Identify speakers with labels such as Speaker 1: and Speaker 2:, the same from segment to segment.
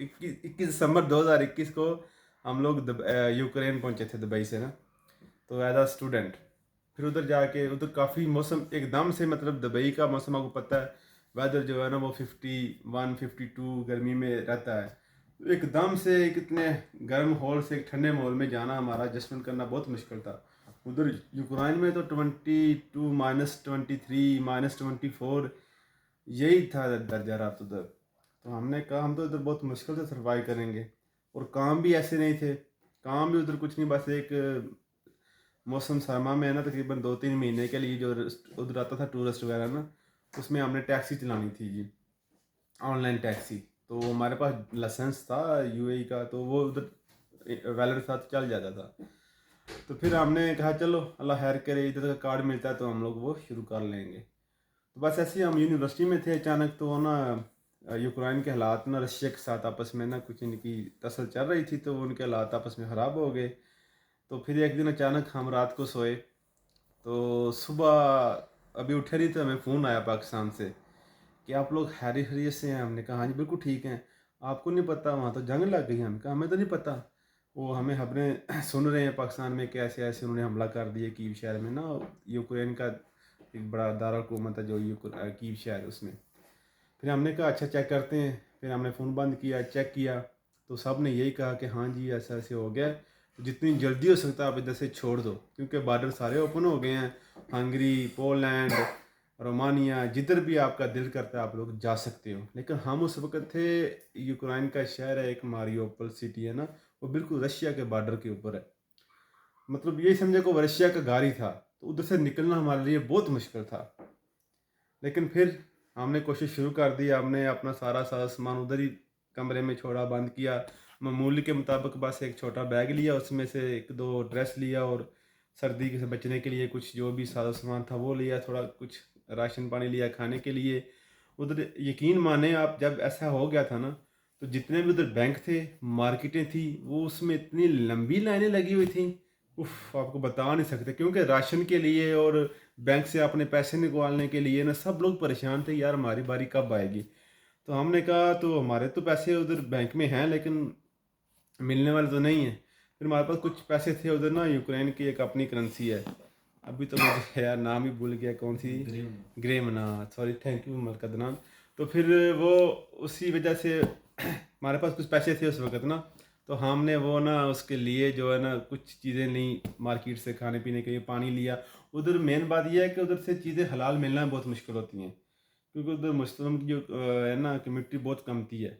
Speaker 1: 21 دسمبر 2021 کو ہم لوگ یوکرین پہنچے تھے دبئی سے نا، تو ایز اے اسٹوڈنٹ. پھر ادھر جا کے ادھر کافی موسم ایک دم سے، مطلب دبئی کا موسم آپ کو پتہ ہے، ویدر جو ہے نا وہ 51 52 گرمی میں رہتا ہے. ایک دم سے ایک اتنے گرم ماحول سے ایک ٹھنڈے ماحول میں جانا، ہمارا ایڈجسٹمنٹ کرنا بہت مشکل تھا. ادھر یوکرائن میں تو 22 -23 -24 یہی تھا درجہ حرارت ادھر. تو ہم نے کہا ہم تو ادھر بہت مشکل سے سروائیو کریں گے، اور کام بھی ایسے نہیں تھے، کام بھی ادھر کچھ نہیں، بس ایک موسم سرما میں ہے نا تقریباً 2-3 مہینے کے لیے جو ادھر آتا تھا ٹورسٹ وغیرہ نا، اس میں ہم نے ٹیکسی چلانی تھی جی، آن لائن ٹیکسی. تو ہمارے پاس لائسنس تھا یو اے ای کا، تو وہ ادھر ویلڈ ساتھ چل جاتا تھا. تو پھر ہم نے کہا چلو اللہ خیر کرے، ادھر کا کارڈ ملتا ہے تو ہم لوگ وہ شروع کر لیں گے. تو بس ایسے ہی ہم یونیورسٹی میں تھے، اچانک تو نا یوکرائن کے حالات نا رشیا کے ساتھ آپس میں نا کچھ ان کی تسل چل رہی تھی، تو ان کے حالات آپس میں خراب ہو گئے. تو پھر ایک دن اچانک ہم رات کو سوئے، تو صبح ابھی اٹھے نہیں تو ہمیں فون آیا پاکستان سے کہ آپ لوگ خیریت سے ہیں. ہم نے کہا ہاں جی بالکل ٹھیک ہیں. آپ کو نہیں پتہ وہاں تو جنگ لگ گئی؟ ہم کہا ہمیں تو نہیں پتہ. وہ ہمیں خبریں سن رہے ہیں پاکستان میں کیسے ایسے انہوں نے حملہ کر دیا کیو شہر میں نا، یوکرین کا ایک بڑا دارالحکومت ہے جو کیو شہر، اس میں. پھر ہم نے کہا اچھا چیک کرتے ہیں. پھر ہم نے فون بند کیا، چیک کیا، تو سب نے یہی کہا کہ ہاں جی ایسا ایسے ہو گیا، جتنی جلدی ہو سکتا ہے آپ ادھر سے چھوڑ دو، کیونکہ بارڈر سارے اوپن ہو گئے ہیں. ہنگری، پولینڈ، رومانیہ، جدھر بھی آپ کا دل کرتا ہے آپ لوگ جا سکتے ہو. لیکن ہم اس وقت تھے، یوکرائن کا شہر ہے ایک ماریوپول سٹی ہے نا، وہ بالکل رشیا کے بارڈر کے اوپر ہے. مطلب یہی سمجھے کہ وہ رشیا کا گھر ہی تھا، تو ادھر سے نکلنا ہمارے لیے بہت مشکل تھا. لیکن پھر ہم نے کوشش شروع کر دی. ہم نے اپنا سارا سامان ادھر ہی کمرے میں چھوڑا، بند کیا. معمول کے مطابق بس ایک چھوٹا بیگ لیا، اس میں سے 1-2 ڈریس لیا، اور سردی سے بچنے کے لیے کچھ جو بھی سارا سامان تھا وہ لیا، تھوڑا کچھ راشن پانی لیا کھانے کے لیے. ادھر یقین مانیں آپ، جب ایسا ہو گیا تھا نا، تو جتنے بھی ادھر بینک تھے، مارکیٹیں تھیں، وہ اس میں اتنی لمبی لائنیں لگی ہوئی تھیں، آپ کو بتا نہیں سکتے. کیونکہ راشن کے لیے اور بینک سے اپنے پیسے نکالنے کے لیے نا سب لوگ پریشان تھے، یار ہماری باری کب آئے گی. تو ہم نے کہا تو ہمارے تو پیسے ادھر بینک میں ہیں لیکن ملنے والے تو نہیں ہیں. پھر ہمارے پاس کچھ پیسے تھے ادھر نا، یوکرین کی ایک اپنی کرنسی ہے، ابھی تو مجھے یار نام ہی بھول گیا، کون سی، گریمنا، سوری تھینک یو مرکز نام. تو پھر وہ اسی وجہ سے ہمارے پاس کچھ پیسے تھے اس وقت نا، تو ہم نے وہ نا اس کے لیے جو ہے نا کچھ چیزیں لیں مارکیٹ سے، کھانے پینے کے لیے پانی لیا. ادھر مین بات یہ ہے کہ ادھر سے چیزیں حلال ملنا بہت مشکل ہوتی ہیں، کیونکہ ادھر مسلم کی جو ہے نا کمیونٹی بہت کم تھی ہے.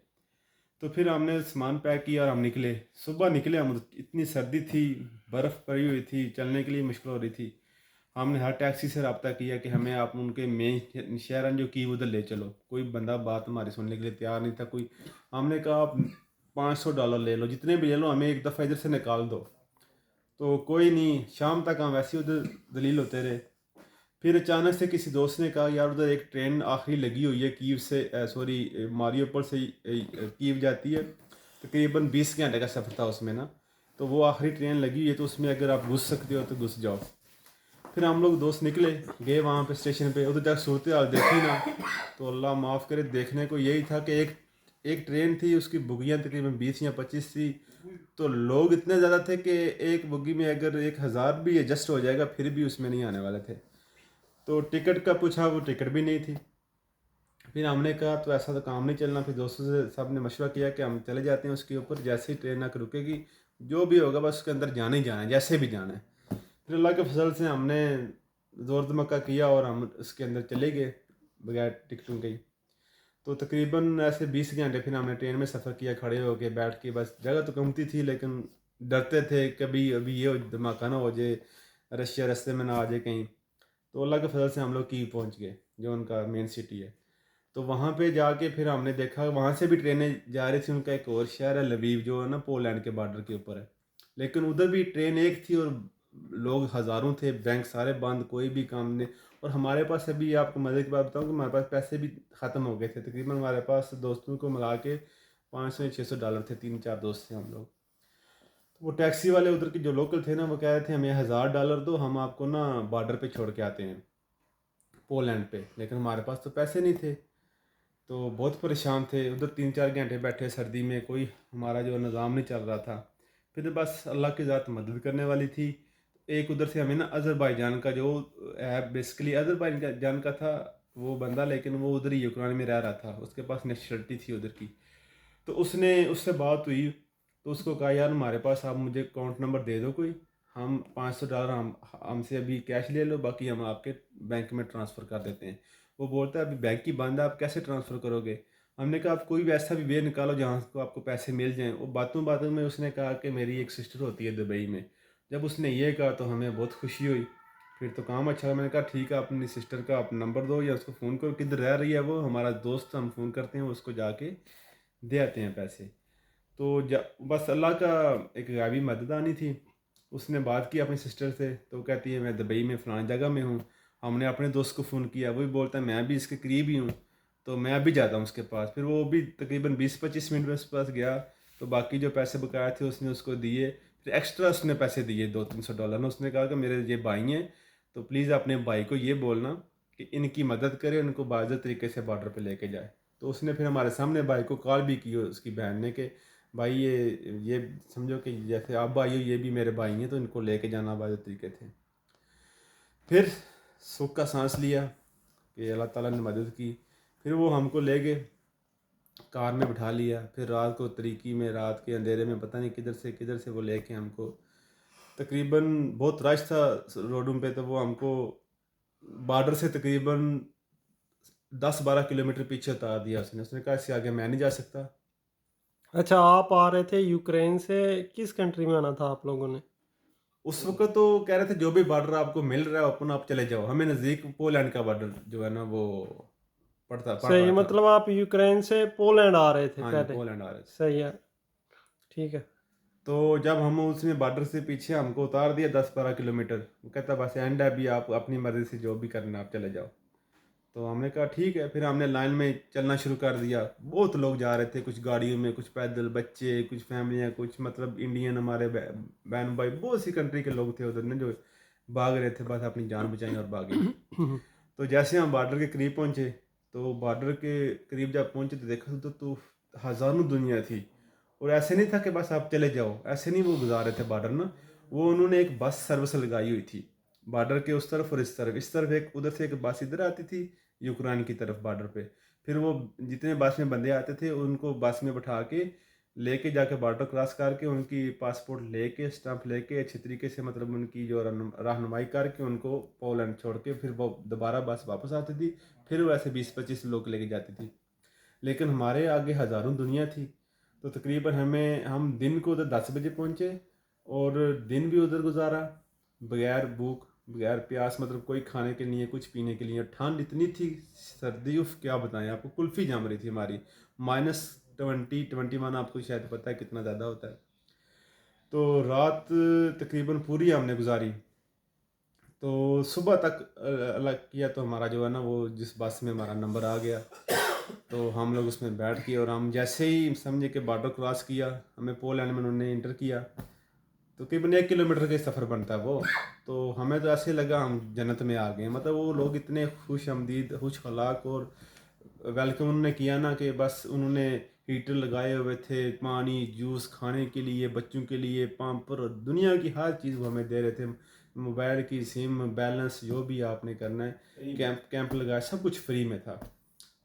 Speaker 1: تو پھر ہم نے سامان پیک کیا اور ہم نکلے. صبح نکلے ہم، اتنی سردی تھی، برف پڑی ہوئی تھی، چلنے کے لیے مشکل ہو رہی تھی. ہم نے ہر ٹیکسی سے رابطہ کیا کہ ہمیں آپ ان کے مین شہر جو کی ادھر لے چلو. کوئی بندہ بات ہماری سننے کے لیے تیار نہیں تھا کوئی. ہم نے کہا آپ $500 لے لو، جتنے بھی لے لو، ہمیں ایک دفعہ ادھر سے نکال دو. تو کوئی نہیں، شام تک ہم ویسے ادھر دلیل ہوتے رہے. پھر اچانک سے کسی دوست نے کہا یار ادھر ایک ٹرین آخری لگی ہوئی ہے کیو سے، ماریوپول سے کیو جاتی ہے، تقریباً 20 گھنٹے کا سفر تھا اس میں نا. تو وہ آخری ٹرین لگی ہوئی ہے، تو اس میں اگر آپ گھس سکتے ہو تو گھس جاؤ. پھر ہم لوگ دوست نکلے، گئے وہاں پہ اسٹیشن پہ. ادھر جا صورتحال دیکھی نا، تو اللہ معاف کرے، دیکھنے کو یہی تھا کہ ایک ٹرین تھی، اس کی بگیاں تقریباً 20 یا 25 تھی. تو لوگ اتنے زیادہ تھے کہ ایک بگی میں اگر 1000 بھی ایڈجسٹ ہو جائے گا پھر بھی اس میں نہیں آنے والے تھے. تو ٹکٹ کا پوچھا، وہ ٹکٹ بھی نہیں تھی. پھر ہم نے کہا تو ایسا تو کام نہیں چلنا. پھر دوستوں سے سب نے مشورہ کیا کہ ہم چلے جاتے ہیں اس کے اوپر، جیسے ہی ٹرین نہ رکے گی جو بھی ہوگا بس اس کے اندر جانا ہی جانا ہے، جیسے بھی جانا ہے. پھر اللہ کے فضل سے ہم نے زور دھماکہ کیا اور ہم اس کے اندر چلے گئے بغیر ٹکٹوں کے ہی. تو تقریباً ایسے 20 گھنٹے پھر ہم نے ٹرین میں سفر کیا، کھڑے ہو کے بیٹھ کے. بس جگہ تو کمتی تھی لیکن ڈرتے تھے کبھی ابھی یہ دھماکہ نہ ہو جائے، رشیا رستے میں نہ آ جائے کہیں. تو اللہ کے فضل سے ہم لوگ کیو پہنچ گئے جو ان کا مین سٹی ہے. تو وہاں پہ جا کے پھر ہم نے دیکھا وہاں سے بھی ٹرینیں جا رہی تھیں. ان کا ایک اور شہر ہے لویو جو ہے نا پولینڈ کے بارڈر کے اوپر ہے، لیکن ادھر بھی ٹرین ایک تھی اور لوگ ہزاروں تھے، بینک سارے بند، کوئی بھی کام نہیں. اور ہمارے پاس ابھی آپ کو مزے کی بات بتاؤں کہ ہمارے پاس پیسے بھی ختم ہو گئے تھے. تقریباً ہمارے پاس دوستوں کو ملا کے $500-600 تھے، 3-4 دوست تھے ہم لوگ. وہ ٹیکسی والے ادھر کے جو لوکل تھے نا وہ کہہ رہے تھے ہمیں $1000 دو، ہم آپ کو نا بارڈر پہ چھوڑ کے آتے ہیں پولینڈ پہ. لیکن ہمارے پاس تو پیسے نہیں تھے. تو بہت پریشان تھے ادھر، 3-4 گھنٹے بیٹھے سردی میں، کوئی ہمارا جو نظام نہیں چل رہا تھا. پھر بس اللہ کی ذات مدد کرنے والی تھی. ایک ادھر سے ہمیں نا آذربائیجان کا جو ہے، بیسکلی آذربائیجان کا تھا وہ بندہ، لیکن وہ ادھر ہی یوکران میں رہ رہا تھا، اس کے پاس نیشنلٹی تھی ادھر کی. تو اس سے بات ہوئی، تو اس کو کہا یار ہمارے پاس آپ مجھے اکاؤنٹ نمبر دے دو کوئی، ہم $500 ہم سے ابھی کیش لے لو، باقی ہم آپ کے بینک میں ٹرانسفر کر دیتے ہیں. وہ بولتا ہے ابھی بینک کی بند ہے، آپ کیسے ٹرانسفر کرو گے؟ ہم نے کہا آپ کوئی بھی ایسا بھی وے نکالو جہاں کو آپ کو پیسے مل جائیں. وہ باتوں باتوں میں اس نے کہا کہ میری ایک سسٹر ہوتی ہے دبئی میں. جب اس نے یہ کہا تو ہمیں بہت خوشی ہوئی، پھر تو کام اچھا. میں نے کہا ٹھیک ہے، اپنی سسٹر کا آپ نمبر دو یا اس کو فون کرو، کدھر رہ رہی ہے وہ، ہمارا دوست، ہم فون کرتے ہیں، اس کو جا کے دے آتے ہیں پیسے. تو بس اللہ کا ایک غیبی مدد آنی تھی. اس نے بات کی اپنی سسٹر سے، تو کہتی ہے میں دبئی میں فلان جگہ میں ہوں. ہم نے اپنے دوست کو فون کیا، وہ بھی بولتا ہے میں بھی اس کے قریب ہی ہوں، تو میں ابھی جاتا ہوں اس کے پاس. پھر وہ بھی تقریباً 20-25 منٹ میں اس کے پاس گیا، تو باقی جو پیسے بقایا تھے اس نے اس کو دیے. پھر ایکسٹرا اس نے پیسے دیے $200-300 نے. اس نے کہا کہ میرے یہ بھائی ہیں، تو پلیز اپنے بھائی کو یہ بولنا کہ ان کی مدد کرے، ان کو باضابطہ طریقے سے بارڈر پہ لے کے جائے. تو اس نے پھر ہمارے سامنے بھائی کو کال بھی کی، اس کی بہن نے، کہ بھائی یہ سمجھو کہ جیسے آپ بھائی ہو، یہ بھی میرے بھائی ہیں، تو ان کو لے کے جانا باضابطہ طریقے تھے. پھر سکھ کا سانس لیا کہ اللہ تعالیٰ نے مدد کی. پھر وہ ہم کو لے گئے، کار میں بٹھا لیا. پھر رات کو طریقی میں، رات کے اندھیرے میں، پتہ نہیں کدھر سے وہ لے کے ہم کو، تقریباً بہت رش تھا روڈوں پہ، تو وہ ہم کو بارڈر سے تقریباً 10-12 کلومیٹر پیچھے اتار دیا. اس نے کہا اس سے آگے میں نہیں جا سکتا.
Speaker 2: اچھا، آپ آ رہے تھے یوکرین سے، کس کنٹری میں آنا تھا آپ لوگوں نے؟
Speaker 1: اس وقت تو کہہ رہے تھے جو بھی بارڈر آپ کو مل رہا ہے اپنا آپ چلے جاؤ. ہمیں نزدیک پولینڈ کا بارڈر جو ہے نا وہ پڑ
Speaker 2: صحیح،
Speaker 1: رہا تھا.
Speaker 2: مطلب آپ یوکرین سے پولینڈ آ رہے تھے
Speaker 1: ہاں جی،
Speaker 2: پہلے.
Speaker 1: پولینڈ آ رہے تھے.
Speaker 2: صحیح ہے، ٹھیک ہے.
Speaker 1: تو جب ہم اس میں بارڈر سے پیچھے ہم کو اتار دیا 10-12 کلومیٹر، وہ کہتا بس اینڈ ہے، ابھی آپ اپنی مرضی سے جو بھی کرنا آپ چلے جاؤ. تو ہم نے کہا ٹھیک ہے. پھر ہم نے لائن میں چلنا شروع کر دیا. بہت لوگ جا رہے تھے، کچھ گاڑیوں میں، کچھ پیدل، بچے، کچھ فیملیاں، کچھ مطلب انڈین ہمارے بہن بھائی، بہت سی کنٹری کے لوگ تھے ادھر نا، جو بھاگ رہے تھے، بس اپنی جان بچائیں اور بھاگیں. تو جیسے ہم بارڈر کے قریب پہنچے، تو بارڈر کے قریب جب پہنچے تو دیکھا تو ہزاروں دنیا تھی. اور ایسے نہیں تھا کہ بس آپ چلے جاؤ، ایسے نہیں وہ گزار رہے تھے بارڈر نا. وہ انہوں نے ایک بس سروس لگائی ہوئی تھی بارڈر کے اس طرف اور اس طرف ایک، ادھر سے ایک بس ادھر آتی تھی یوکران کی طرف بارڈر پہ. پھر وہ جتنے بس میں بندے آتے تھے ان کو بس میں بٹھا کے لے کے جا کے بارڈر کراس کر کے ان کی پاسپورٹ لے کے، اسٹمپ لے کے، اچھی طریقے سے مطلب ان کی جو رہنمائی کر کے ان کو پولینڈ چھوڑ کے پھر وہ دوبارہ بس واپس آتی تھی. پھر وہ ایسے 20-25 لوگ لے کے جاتی تھی. لیکن ہمارے آگے ہزاروں دنیا تھی. تو تقریباً ہم دن کو ادھر 10 بجے پہنچے، اور دن بھی ادھر گزارا بغیر بھوک، بغیر پیاس، مطلب کوئی کھانے کے لیے، کچھ پینے کے لیے. ٹھنڈ اتنی تھی، سردی، کیا بتائیں آپ کو، کلفی جم رہی تھی ہماری. -20-21 آپ کو شاید پتہ ہے کتنا زیادہ ہوتا ہے. تو رات تقریباً پوری ہم نے گزاری. تو صبح تک اللہ کیا تو ہمارا جو ہے نا وہ جس بس میں ہمارا نمبر آ گیا، تو ہم لوگ اس میں بیٹھ کے، اور ہم جیسے ہی سمجھے کہ بارڈر کراس کیا، ہمیں پولینڈ میں انہوں نے انٹر کیا. تو تقریباً 1 کلومیٹر کا سفر بنتا ہے وہ. تو ہمیں تو ایسے لگا ہم جنت میں آ گئے. مطلب وہ لوگ اتنے خوش آمدید، خوش اخلاق اور ویلکم انہوں نے کیا نا، کہ بس انہوں نے ہیٹر لگائے ہوئے تھے، پانی، جوس کھانے کے لیے، بچوں کے لیے، پامپر، دنیا کی ہر چیز وہ ہمیں دے رہے تھے. موبائل کی سم، بیلنس، جو بھی آپ نے کرنا ہے، کیمپ لگایا، سب کچھ فری میں تھا.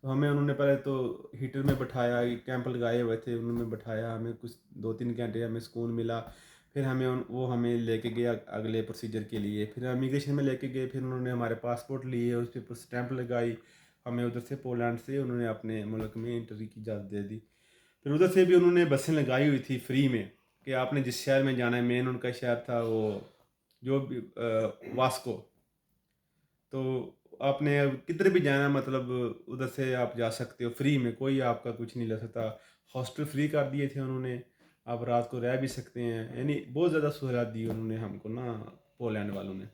Speaker 1: تو ہمیں انہوں نے پہلے تو ہیٹر میں بٹھایا، کیمپ لگائے ہوئے تھے، انہوں نے بٹھایا، ہمیں کچھ 2-3 گھنٹے ہمیں سکون ملا. پھر ہمیں لے کے گیا اگلے پروسیجر کے لیے. پھر امیگریشن میں لے کے گئے. پھر انہوں نے ہمارے پاسپورٹ لیے، اس پہ اسٹیمپ لگائی. ہمیں ادھر سے پولینڈ سے انہوں نے اپنے ملک میں انٹری کی اجازت دے دی. پھر ادھر سے بھی انہوں نے بسیں لگائی ہوئی تھی فری میں، کہ آپ نے جس شہر میں جانا ہے. مین ان کا شہر تھا وہ جو بھی واسکو. تو آپ نے کدھر بھی جانا، مطلب ادھر سے آپ جا سکتے ہو فری میں، کوئی آپ کا کچھ نہیں لے سکتا. ہاسٹل فری کر دیے تھے انہوں نے، آپ رات کو رہ بھی سکتے ہیں. یعنی بہت زیادہ سہولت دی انہوں نے ہم کو نا، پولینڈ والوں نے.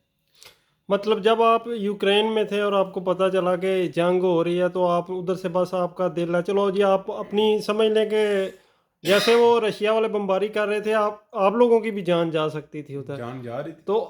Speaker 2: مطلب جب آپ یوکرین میں تھے اور آپ کو پتہ چلا کہ جنگ ہو رہی ہے، تو آپ ادھر سے بس آپ کا دل ہے چلو جی، آپ اپنی سمجھ لیں کہ جیسے وہ رشیا والے بمباری کر رہے تھے، آپ لوگوں کی بھی جان جا سکتی تھی ادھر.
Speaker 1: جان جا رہی تھی.
Speaker 2: تو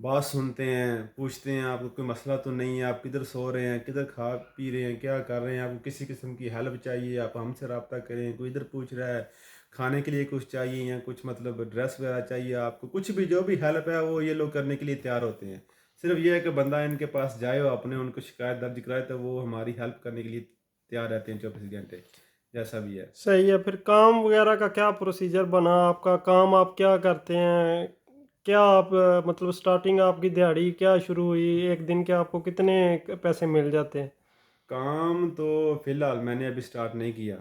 Speaker 1: بات سنتے ہیں، پوچھتے ہیں آپ کو کوئی مسئلہ تو نہیں ہے، آپ کدھر سو رہے ہیں، کدھر کھا پی رہے ہیں، کیا کر رہے ہیں، آپ کو کسی قسم کی ہیلپ چاہیے آپ ہم سے رابطہ کریں، کوئی ادھر پوچھ رہا ہے کھانے کے لیے کچھ چاہیے یا کچھ مطلب ڈریس وغیرہ چاہیے آپ کو، کچھ بھی جو بھی ہیلپ ہے وہ یہ لوگ کرنے کے لیے تیار ہوتے ہیں۔ صرف یہ ہے کہ بندہ ان کے پاس جائے اور اپنے ان کو شکایت درج کرائے تو وہ ہماری ہیلپ کرنے کے لیے تیار رہتے ہیں 24 گھنٹے، جیسا بھی ہے۔
Speaker 2: صحیح ہے، پھر کام وغیرہ کا کیا پروسیجر بنا آپ کا؟ کام آپ کیا کرتے ہیں؟ کیا آپ مطلب سٹارٹنگ آپ کی دیہڑی کیا شروع ہوئی؟ ایک دن کے آپ کو کتنے پیسے مل جاتے ہیں؟
Speaker 1: کام تو فی الحال میں نے ابھی سٹارٹ نہیں کیا،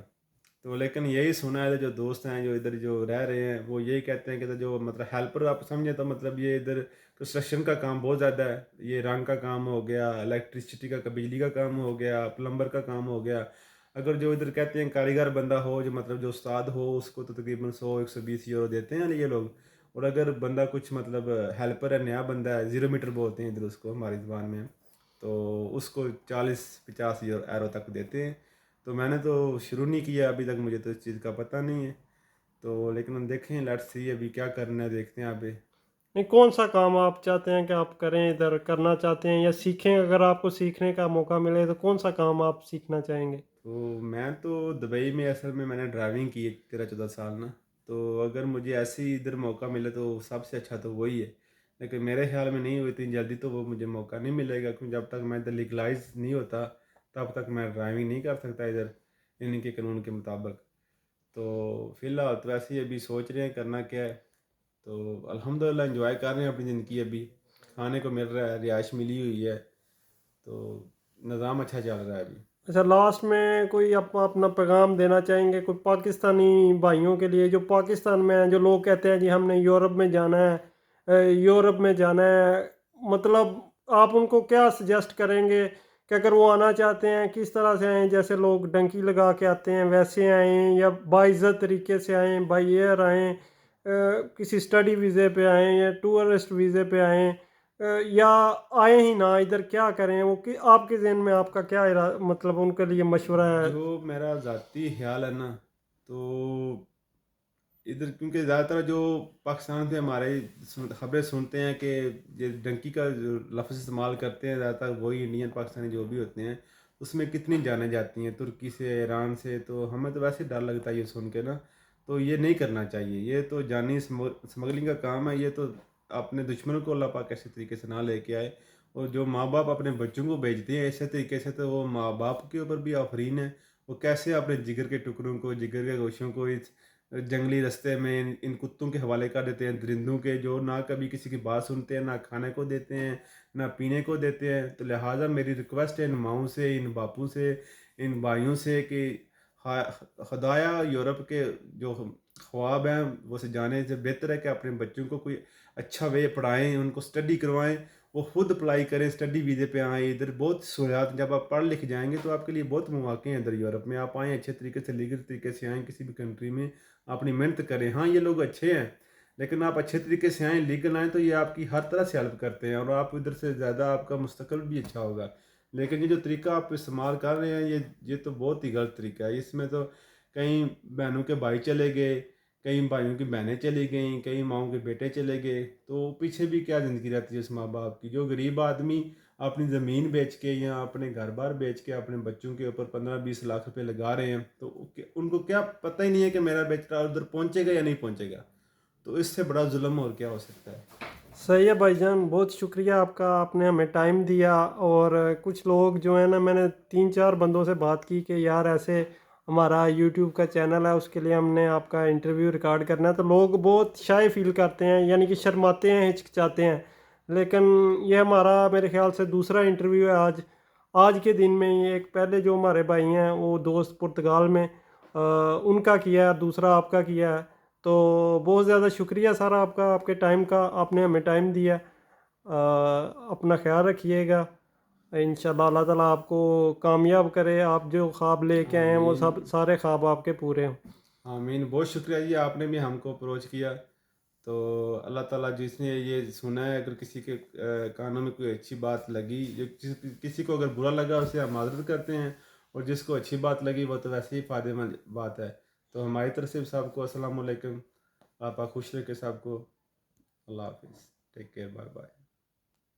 Speaker 1: تو لیکن یہی سنا ہے جو دوست ہیں جو ادھر جو رہ رہے ہیں وہ یہی کہتے ہیں کہ جو مطلب ہیلپر آپ سمجھیں تو مطلب یہ ادھر کنسٹرکشن کا کام بہت زیادہ ہے، یہ رنگ کا کام ہو گیا، الیکٹریسٹی کا بجلی کا کام ہو گیا، پلمبر کا کام ہو گیا۔ اگر جو ادھر کہتے ہیں کاریگر بندہ ہو جو مطلب جو استاد ہو اس کو تو تقریباً 100-120 یورو دیتے ہیں یہ لوگ، اور اگر بندہ کچھ مطلب ہیلپر ہے نیا بندہ ہے 0 میٹر بولتے ہیں ادھر اس کو ہماری زبان میں، تو اس کو 40-50 ایرو تک دیتے ہیں۔ تو میں نے تو شروع نہیں کیا ابھی تک، مجھے تو اس چیز کا پتہ نہیں ہے، تو لیکن ہم دیکھیں لیٹس سی ابھی کیا کرنا ہے، دیکھتے ہیں ابھی۔
Speaker 2: نہیں، کون سا کام آپ چاہتے ہیں کہ آپ کریں، ادھر کرنا چاہتے ہیں یا سیکھیں؟ اگر آپ کو سیکھنے کا موقع ملے تو کون سا کام آپ سیکھنا چاہیں گے؟
Speaker 1: تو میں تو دبئی میں اصل میں نے ڈرائیونگ کی ہے 13-14 سال نا، تو اگر مجھے ایسی ادھر موقع ملے تو سب سے اچھا تو وہی ہے، لیکن میرے خیال میں نہیں ہوئی اتنی جلدی تو وہ مجھے موقع نہیں ملے گا، کیونکہ جب تک میں ادھر لیگلائز نہیں ہوتا تب تک میں ڈرائیونگ نہیں کر سکتا ادھر ان کے قانون کے مطابق۔ تو فی الحال تو ایسے ہی ابھی سوچ رہے ہیں کرنا کیا ہے، تو الحمدللہ انجوائے کر رہے ہیں اپنی زندگی، ابھی کھانے کو مل رہا ہے، رہائش ملی ہوئی ہے، تو نظام اچھا چل رہا ہے ابھی۔
Speaker 2: اچھا، لاسٹ میں کوئی آپ اپنا پیغام دینا چاہیں گے کوئی پاکستانی بھائیوں کے لیے جو پاکستان میں ہیں، جو لوگ کہتے ہیں جی ہم نے یورپ میں جانا ہے، یورپ میں جانا ہے، مطلب آپ ان کو کیا سجیسٹ کریں گے کہ اگر وہ آنا چاہتے ہیں کس طرح سے آئیں؟ جیسے لوگ ڈنکی لگا کے آتے ہیں ویسے آئیں یا باعزت طریقے سے آئیں، بائی ایئر آئیں، کسی اسٹڈی ویزے پہ آئیں یا ٹورسٹ ویزے پہ آئیں، یا آئے ہی نہ ادھر؟ کیا کریں وہ کہ آپ کے ذہن میں آپ کا کیا مطلب ان کے لیے مشورہ ہے؟
Speaker 1: جو میرا ذاتی خیال ہے نا، تو ادھر کیونکہ زیادہ تر جو پاکستان سے ہمارے خبریں سنتے ہیں کہ یہ ڈنکی کا جو لفظ استعمال کرتے ہیں زیادہ تر وہی انڈین پاکستانی جو بھی ہوتے ہیں، اس میں کتنی جانیں جاتی ہیں ترکی سے، ایران سے، تو ہمیں تو ویسے ڈر لگتا ہے یہ سن کے نا، تو یہ نہیں کرنا چاہیے، یہ تو جانی اسمگلنگ کا کام ہے، یہ تو اپنے دشمنوں کو اللہ پاک ایسے طریقے سے نہ لے کے آئے، اور جو ماں باپ اپنے بچوں کو بھیجتے ہیں ایسے طریقے سے تو وہ ماں باپ کے اوپر بھی آفرین ہے، وہ کیسے اپنے جگر کے ٹکڑوں کو، جگر کے گوشوں کو اس جنگلی رستے میں ان کتوں کے حوالے کر دیتے ہیں، درندوں کے، جو نہ کبھی کسی کی بات سنتے ہیں، نہ کھانے کو دیتے ہیں، نہ پینے کو دیتے ہیں۔ تو لہٰذا میری ریکویسٹ ہے ان ماؤں سے، ان باپوں سے، ان بھائیوں سے کہ خدایا یورپ کے جو خواب ہیں وہ سے جانے سے بہتر ہے کہ اپنے بچوں کو کوئی اچھا وے پڑھائیں، ان کو اسٹڈی کروائیں، وہ خود اپلائی کریں، اسٹڈی ویزے پہ آئیں، ادھر بہت سہولیات، جب آپ پڑھ لکھ جائیں گے تو آپ کے لیے بہت مواقع ہیں ادھر یورپ میں، آپ آئیں اچھے طریقے سے، لیگل طریقے سے آئیں کسی بھی کنٹری میں، اپنی محنت کریں۔ ہاں یہ لوگ اچھے ہیں لیکن آپ اچھے طریقے سے آئیں، لیگل آئیں تو یہ آپ کی ہر طرح سے ہیلپ کرتے ہیں، اور آپ ادھر سے زیادہ آپ کا مستقبل بھی اچھا ہوگا۔ لیکن یہ جو طریقہ آپ استعمال کر رہے ہیں یہ تو بہت ہی غلط طریقہ ہے، اس میں تو کئی بہنوں کے بھائی چلے گئے، کئی بھائیوں کی بہنیں چلی گئیں، کئی ماؤں کے بیٹے چلے گئے، تو پیچھے بھی کیا زندگی رہتی ہے اس ماں باپ کی؟ جو غریب آدمی اپنی زمین بیچ کے یا اپنے گھر بار بیچ کے اپنے بچوں کے اوپر 15-20 لاکھ روپے لگا رہے ہیں، تو ان کو کیا پتہ ہی نہیں ہے کہ میرا بیٹا ادھر پہنچے گا یا نہیں پہنچے گا؟ تو اس سے بڑا ظلم اور کیا ہو سکتا ہے؟
Speaker 2: صحیح ہے بھائی جان، بہت شکریہ آپ کا، آپ نے ہمیں ٹائم دیا۔ اور کچھ لوگ جو ہیں نا، میں نے 3-4 بندوں سے بات کی کہ یار ایسے ہمارا یوٹیوب کا چینل ہے، اس کے لیے ہم نے آپ کا انٹرویو ریکارڈ کرنا ہے، تو لوگ بہت شائع فیل کرتے ہیں، یعنی کہ شرماتے ہیں، ہچکچاتے ہیں۔ لیکن یہ ہمارا میرے خیال سے دوسرا انٹرویو ہے آج کے دن میں ہی۔ ایک پہلے جو ہمارے بھائی ہیں وہ دوست پرتگال میں، ان کا کیا ہے، دوسرا آپ کا کیا ہے۔ تو بہت زیادہ شکریہ سر آپ کا، آپ کے ٹائم کا، آپ نے ہمیں ٹائم دیا۔ اپنا خیال رکھیے گا، انشاءاللہ اللہ تعالیٰ آپ کو کامیاب کرے، آپ جو خواب لے کے آئے ہیں وہ
Speaker 1: آمین،
Speaker 2: سب سارے خواب آپ کے پورے ہوں۔
Speaker 1: آمین، بہت شکریہ جی، آپ نے بھی ہم کو اپروچ کیا، تو اللہ تعالیٰ جس نے یہ سنا ہے، اگر کسی کے کانوں میں کوئی اچھی بات لگی، کسی کو اگر برا لگا اسے ہم معذرت کرتے ہیں، اور جس کو اچھی بات لگی وہ تو ویسے ہی فائدہ مند بات ہے۔ تو ہماری طرف سے سب کو السلام علیکم، آپ خوش رکھے سب کو، اللہ حافظ، ٹیک کیئر، بائے بائے۔